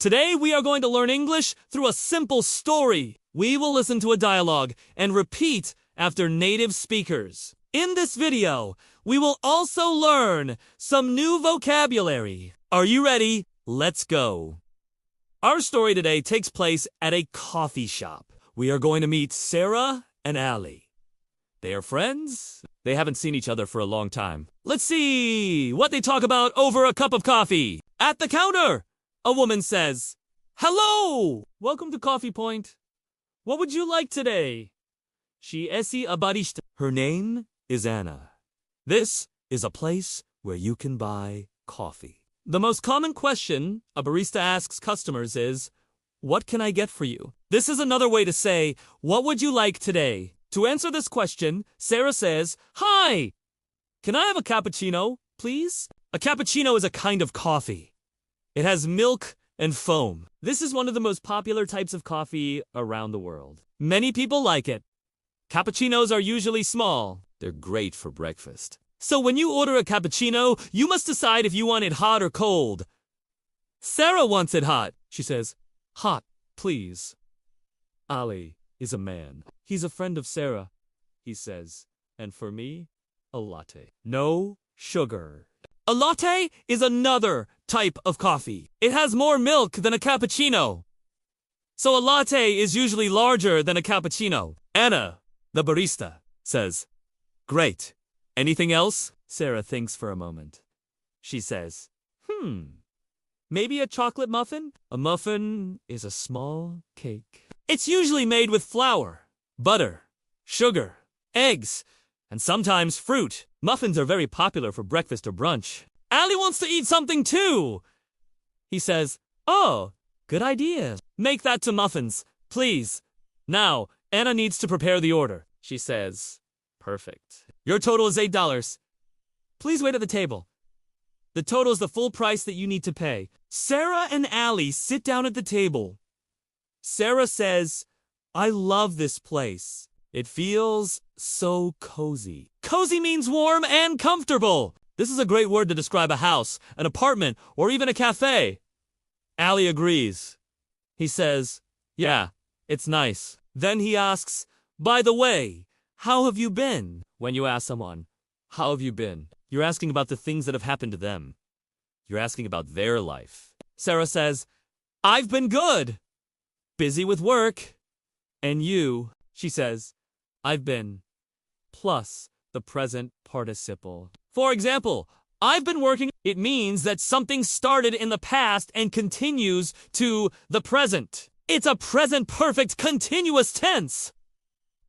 Today we are going to learn English through a simple story. We will listen to a dialogue and repeat after native speakers. In this video, we will also learn some new vocabulary. Are you ready? Let's go. Our story today takes place at a coffee shop. We are going to meet Sarah and Ali. They are friends. They haven't seen each other for a long time. Let's see what they talk about over a cup of coffee. At the counter, a woman says, "Hello! Welcome to Coffee Point. What would you like today?" She esi a barista. Her name is Anna. This is a place where you can buy coffee. The most common question a barista asks customers is, "What can I get for you?" This is another way to say, "What would you like today?" To answer this question, Sarah says, "Hi! Can I have a cappuccino, please?" A cappuccino is a kind of coffee. It has milk and foam. This is one of the most popular types of coffee around the world. Many people like it. Cappuccinos are usually small. They're great for breakfast. So when you order a cappuccino, you must decide if you want it hot or cold. Sarah wants it hot. She says, "Hot, please." Ali is a man. He's a friend of Sarah. He says, "And for me, a latte. No sugar." A latte is another type of coffee. It has more milk than a cappuccino. So a latte is usually larger than a cappuccino. Anna, the barista, says, "Great. Anything else?" Sarah thinks for a moment. She says, Maybe a chocolate muffin?" A muffin is a small cake. It's usually made with flour, butter, sugar, eggs, and sometimes fruit. Muffins are very popular for breakfast or brunch. Ali wants to eat something too. He says, "Oh, good idea. Make that to muffins, please." Now, Anna needs to prepare the order. She says, "Perfect. Your total is $8. Please wait at the table." The total is the full price that you need to pay. Sarah and Ali sit down at the table. Sarah says, "I love this place. It feels so cozy." Cozy means warm and comfortable. This is a great word to describe a house, an apartment, or even a cafe. Ali agrees. He says, "Yeah, it's nice." Then he asks, "By the way, how have you been?" When you ask someone, "How have you been?" you're asking about the things that have happened to them. You're asking about their life. Sarah says, "I've been good. Busy with work." "And you?" She says, "I've been," plus the present participle. For example, "I've been working." It means that something started in the past and continues to the present. It's a present perfect continuous tense.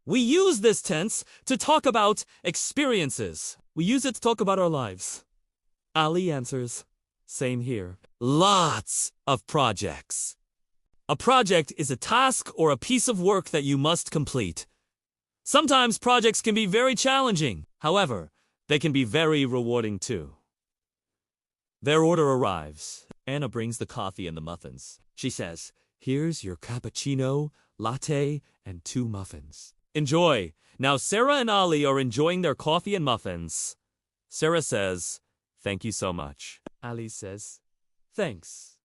We use this tense to talk about experiences. We use it to talk about our lives. Ali answers, "Same here. Lots of projects." A project is a task or a piece of work that you must complete. Sometimes projects can be very challenging. However, they can be very rewarding too. Their order arrives. Anna brings the coffee and the muffins. She says, "Here's your cappuccino, latte, and 2 muffins. Enjoy." Now Sarah and Ali are enjoying their coffee and muffins. Sarah says, "Thank you so much." Ali says, "Thanks."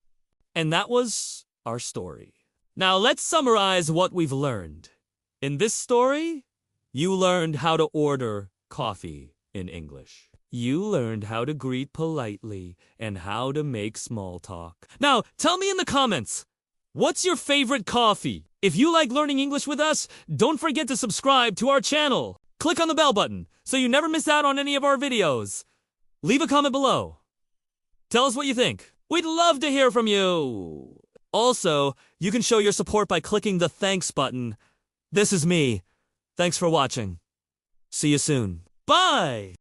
And that was our story. Now let's summarize what we've learned. In this story, you learned how to order coffee in English. You learned how to greet politely and how to make small talk. Now, tell me in the comments, what's your favorite coffee? If you like learning English with us, don't forget to subscribe to our channel. Click on the bell button so you never miss out on any of our videos. Leave a comment below. Tell us what you think. We'd love to hear from you. Also, you can show your support by clicking the thanks button. This is me. Thanks for watching. See you soon. Bye!